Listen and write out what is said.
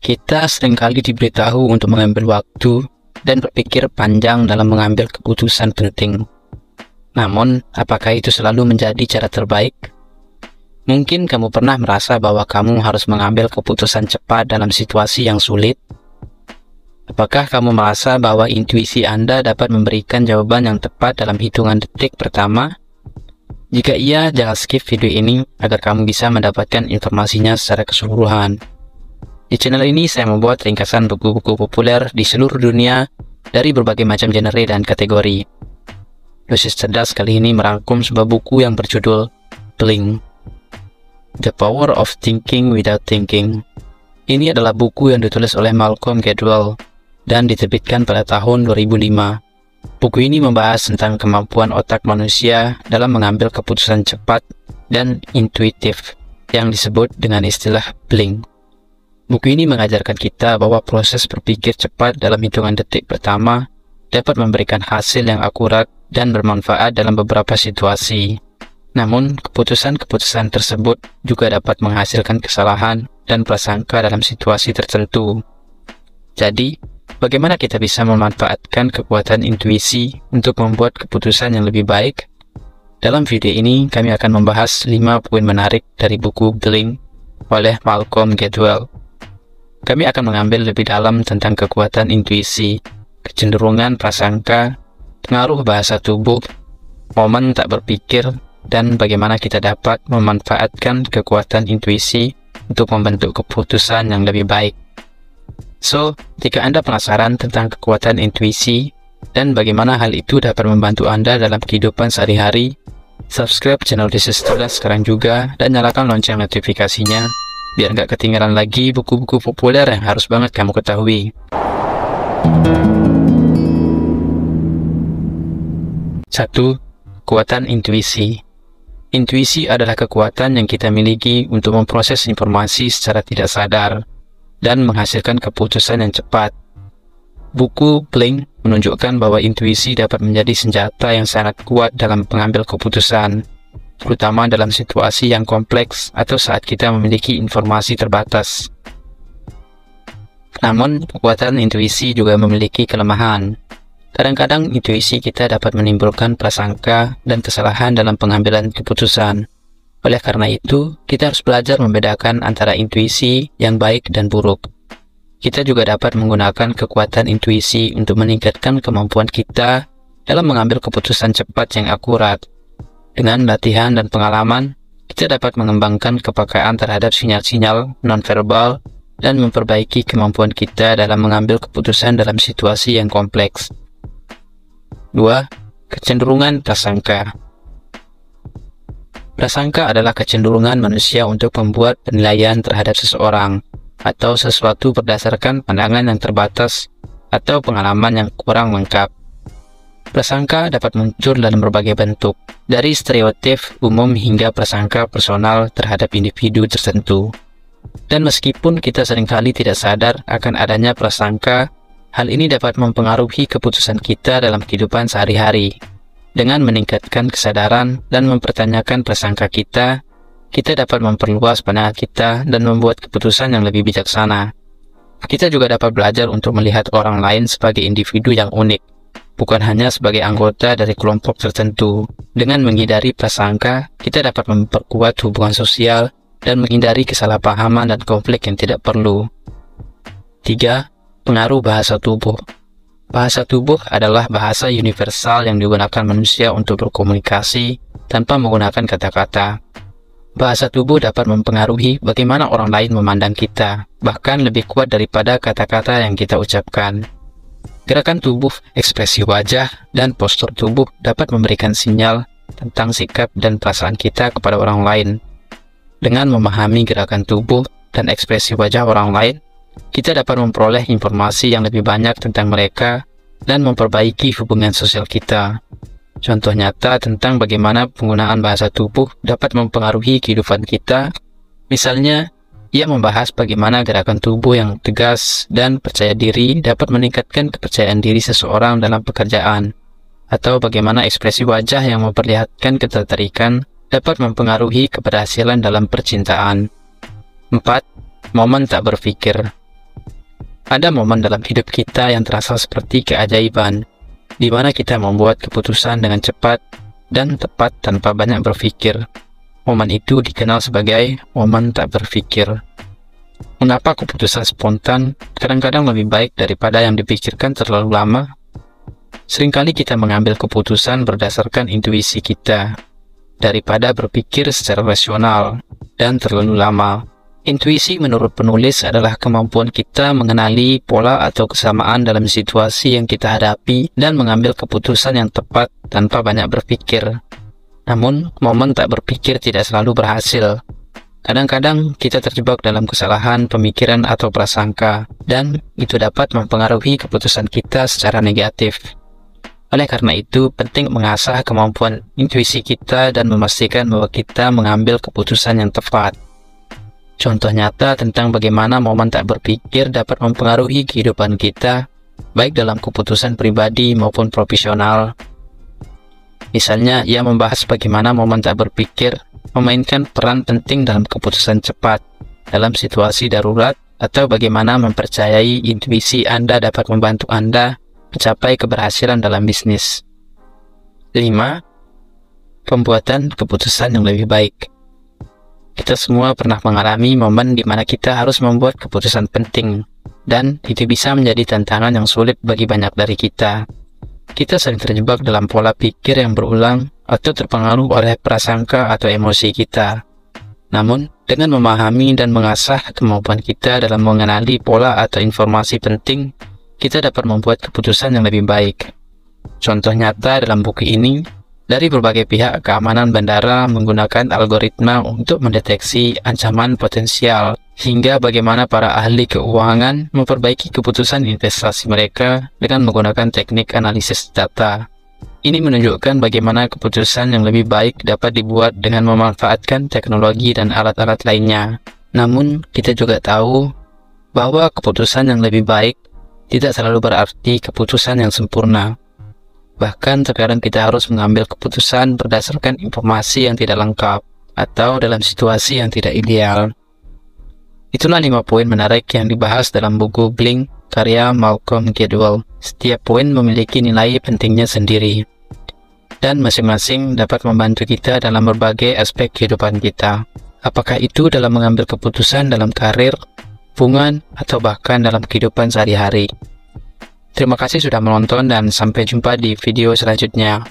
Kita seringkali diberitahu untuk mengambil waktu dan berpikir panjang dalam mengambil keputusan penting. Namun, apakah itu selalu menjadi cara terbaik? Mungkin kamu pernah merasa bahwa kamu harus mengambil keputusan cepat dalam situasi yang sulit. Apakah kamu merasa bahwa intuisi Anda dapat memberikan jawaban yang tepat dalam hitungan detik pertama? Jika iya, jangan skip video ini agar kamu bisa mendapatkan informasinya secara keseluruhan. Di channel ini saya membuat ringkasan buku-buku populer di seluruh dunia dari berbagai macam genre dan kategori. Dosis cerdas kali ini merangkum sebuah buku yang berjudul Blink: The Power of Thinking Without Thinking. Ini adalah buku yang ditulis oleh Malcolm Gladwell dan diterbitkan pada tahun 2005. Buku ini membahas tentang kemampuan otak manusia dalam mengambil keputusan cepat dan intuitif yang disebut dengan istilah Blink. Buku ini mengajarkan kita bahwa proses berpikir cepat dalam hitungan detik pertama dapat memberikan hasil yang akurat dan bermanfaat dalam beberapa situasi. Namun, keputusan-keputusan tersebut juga dapat menghasilkan kesalahan dan prasangka dalam situasi tertentu. Jadi, bagaimana kita bisa memanfaatkan kekuatan intuisi untuk membuat keputusan yang lebih baik? Dalam video ini, kami akan membahas 5 poin menarik dari buku Blink oleh Malcolm Gladwell. Kami akan mengambil lebih dalam tentang kekuatan intuisi, kecenderungan prasangka, pengaruh bahasa tubuh, momen tak berpikir, dan bagaimana kita dapat memanfaatkan kekuatan intuisi untuk membentuk keputusan yang lebih baik. So, jika Anda penasaran tentang kekuatan intuisi dan bagaimana hal itu dapat membantu Anda dalam kehidupan sehari-hari, subscribe channel This is Cerdas sekarang juga dan nyalakan lonceng notifikasinya biar nggak ketinggalan lagi buku-buku populer yang harus banget kamu ketahui. 1. Kekuatan intuisi. Intuisi adalah kekuatan yang kita miliki untuk memproses informasi secara tidak sadar dan menghasilkan keputusan yang cepat. Buku Blink menunjukkan bahwa intuisi dapat menjadi senjata yang sangat kuat dalam mengambil keputusan, terutama dalam situasi yang kompleks atau saat kita memiliki informasi terbatas. Namun, kekuatan intuisi juga memiliki kelemahan. Kadang-kadang intuisi kita dapat menimbulkan prasangka dan kesalahan dalam pengambilan keputusan. Oleh karena itu, kita harus belajar membedakan antara intuisi yang baik dan buruk. Kita juga dapat menggunakan kekuatan intuisi untuk meningkatkan kemampuan kita dalam mengambil keputusan cepat yang akurat. Dengan latihan dan pengalaman, kita dapat mengembangkan kepekaan terhadap sinyal-sinyal nonverbal dan memperbaiki kemampuan kita dalam mengambil keputusan dalam situasi yang kompleks. 2. Kecenderungan prasangka. Prasangka adalah kecenderungan manusia untuk membuat penilaian terhadap seseorang atau sesuatu berdasarkan pandangan yang terbatas atau pengalaman yang kurang lengkap. Prasangka dapat muncul dalam berbagai bentuk, dari stereotip umum hingga prasangka personal terhadap individu tertentu. Dan meskipun kita seringkali tidak sadar akan adanya prasangka, hal ini dapat mempengaruhi keputusan kita dalam kehidupan sehari-hari. Dengan meningkatkan kesadaran dan mempertanyakan prasangka kita dapat memperluas pandangan kita dan membuat keputusan yang lebih bijaksana. Kita juga dapat belajar untuk melihat orang lain sebagai individu yang unik, bukan hanya sebagai anggota dari kelompok tertentu. Dengan menghindari prasangka, kita dapat memperkuat hubungan sosial dan menghindari kesalahpahaman dan konflik yang tidak perlu. 3. Pengaruh bahasa tubuh. Bahasa tubuh adalah bahasa universal yang digunakan manusia untuk berkomunikasi tanpa menggunakan kata-kata. Bahasa tubuh dapat mempengaruhi bagaimana orang lain memandang kita, bahkan lebih kuat daripada kata-kata yang kita ucapkan. Gerakan tubuh, ekspresi wajah, dan postur tubuh dapat memberikan sinyal tentang sikap dan perasaan kita kepada orang lain. Dengan memahami gerakan tubuh dan ekspresi wajah orang lain, kita dapat memperoleh informasi yang lebih banyak tentang mereka dan memperbaiki hubungan sosial kita. Contoh nyata tentang bagaimana penggunaan bahasa tubuh dapat mempengaruhi kehidupan kita. Misalnya, ia membahas bagaimana gerakan tubuh yang tegas dan percaya diri dapat meningkatkan kepercayaan diri seseorang dalam pekerjaan, atau bagaimana ekspresi wajah yang memperlihatkan ketertarikan dapat mempengaruhi keberhasilan dalam percintaan. 4. Momen tak berpikir. Ada momen dalam hidup kita yang terasa seperti keajaiban, di mana kita membuat keputusan dengan cepat dan tepat tanpa banyak berpikir. Momen itu dikenal sebagai momen tak berpikir. Mengapa keputusan spontan kadang-kadang lebih baik daripada yang dipikirkan terlalu lama? Seringkali kita mengambil keputusan berdasarkan intuisi kita, daripada berpikir secara rasional dan terlalu lama. Intuisi menurut penulis adalah kemampuan kita mengenali pola atau kesamaan dalam situasi yang kita hadapi dan mengambil keputusan yang tepat tanpa banyak berpikir. Namun, momen tak berpikir tidak selalu berhasil. Kadang-kadang kita terjebak dalam kesalahan pemikiran atau prasangka, dan itu dapat mempengaruhi keputusan kita secara negatif. Oleh karena itu, penting mengasah kemampuan intuisi kita dan memastikan bahwa kita mengambil keputusan yang tepat. Contoh nyata tentang bagaimana momen tak berpikir dapat mempengaruhi kehidupan kita, baik dalam keputusan pribadi maupun profesional. Misalnya, ia membahas bagaimana momen tak berpikir memainkan peran penting dalam keputusan cepat, dalam situasi darurat, atau bagaimana mempercayai intuisi Anda dapat membantu Anda mencapai keberhasilan dalam bisnis. 5. Pembuatan keputusan yang lebih baik. Kita semua pernah mengalami momen di mana kita harus membuat keputusan penting, dan itu bisa menjadi tantangan yang sulit bagi banyak dari kita. Kita sering terjebak dalam pola pikir yang berulang atau terpengaruh oleh prasangka atau emosi kita. Namun, dengan memahami dan mengasah kemampuan kita dalam mengenali pola atau informasi penting, kita dapat membuat keputusan yang lebih baik. Contoh nyata dalam buku ini, dari berbagai pihak keamanan bandara menggunakan algoritma untuk mendeteksi ancaman potensial, hingga bagaimana para ahli keuangan memperbaiki keputusan investasi mereka dengan menggunakan teknik analisis data. Ini menunjukkan bagaimana keputusan yang lebih baik dapat dibuat dengan memanfaatkan teknologi dan alat-alat lainnya. Namun, kita juga tahu bahwa keputusan yang lebih baik tidak selalu berarti keputusan yang sempurna. Bahkan terkadang kita harus mengambil keputusan berdasarkan informasi yang tidak lengkap atau dalam situasi yang tidak ideal. Itulah 5 poin menarik yang dibahas dalam buku Blink karya Malcolm Gladwell. Setiap poin memiliki nilai pentingnya sendiri, dan masing-masing dapat membantu kita dalam berbagai aspek kehidupan kita. Apakah itu dalam mengambil keputusan dalam karir, hubungan, atau bahkan dalam kehidupan sehari-hari. Terima kasih sudah menonton dan sampai jumpa di video selanjutnya.